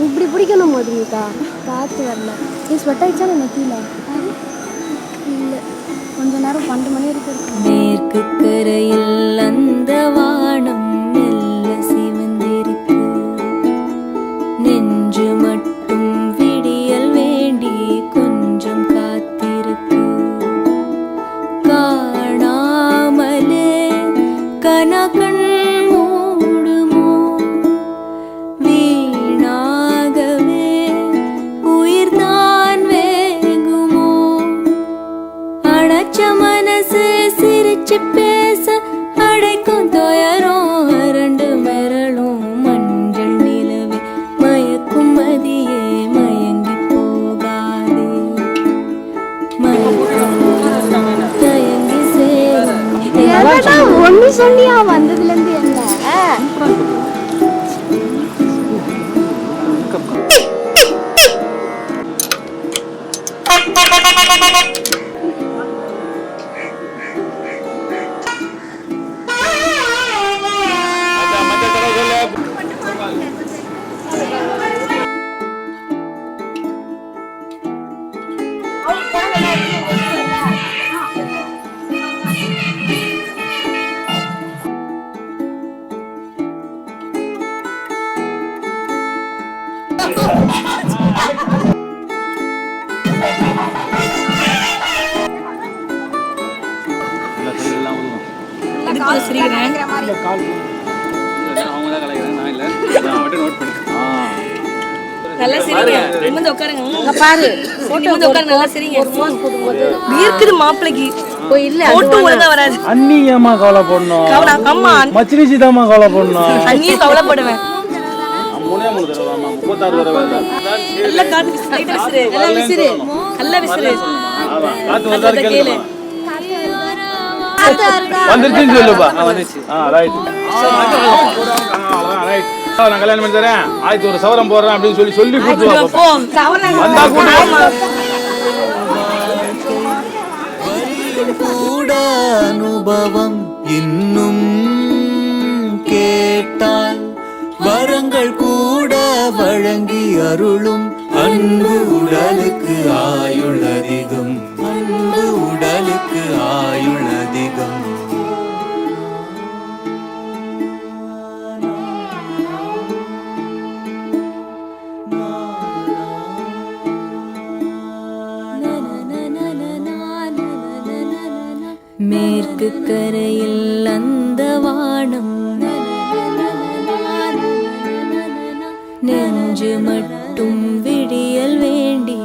இப்படி பிடிக்கணும் மதுமிதா. பார்த்து வரல. ஸ்வெட் ஆயிடுச்சா நான் கீழே இல்லை. கொஞ்ச நேரம் 12 மணி வரைக்கும். மேற்கு கரையில் அந்த வானம் மெல்ல சிவந்திருக்கு. நெஞ்சு மட்டும் விடியல் வேண்டி கொஞ்சம் காத்திருக்கு. காணாமலே கனகண் மூடுமோ, வீணாகவே உயிர்தான் வேகுமோ. அடைச்ச மனசு சிரிச்சு பேச அடைக்கும் துயரம் அரண்டு மிரளும். மஞ்சள் நிலவே மயக்கும் மதியே மயங்கி போகாதே. தயங்கி சேரும் ஒன்னு சொன்னியா வந்ததுல இருந்து என்ன நல்லா சிரிங்க. நிமிர்ந்து உட்காருங்க. பாரு நிமிர்ந்து உட்காருங்க. நல்லா சிரிங்க. இருக்குது மாப்பிளைக்கு இல்ல போட்டு ஒழுங்கா வராது. அண்ணி ஏமா கவலை போடணும்? அம்மா மச்சினிச்சி தாமா கவலை போடணும். அண்ணியும் கவலைப்படுவேன். 3 தடவை 36 தடவை நல்லா காத்து ஸ்ட்ரைட்டா விசிறு. நல்லா விசிறு. நல்லா விசிறு. காத்து வந்தாரு கேளு. வந்துருச்சுன்னு சொல்லுப்பா. வந்துச்சு. ரைட். ரைட். நான் கல்யாணம் பண்ணி தரேன். ஆயிரத்தி ஒரு சவரம் போடுறேன் அப்படின்னு சொல்லி கூட்டு வா. வந்தா கூட அனுபவம் இன்னும் கேட்டால் வரங்கள் கூட வழங்கி அருளும். அன்பு உடலுக்கு ஆயுள் அதிகம். அன்பு உடலுக்கு ஆயுள் அதிகம். மேற்கு கரையில் அந்த வானம் நெஞ்சு மட்டும் விடியல் வேண்டி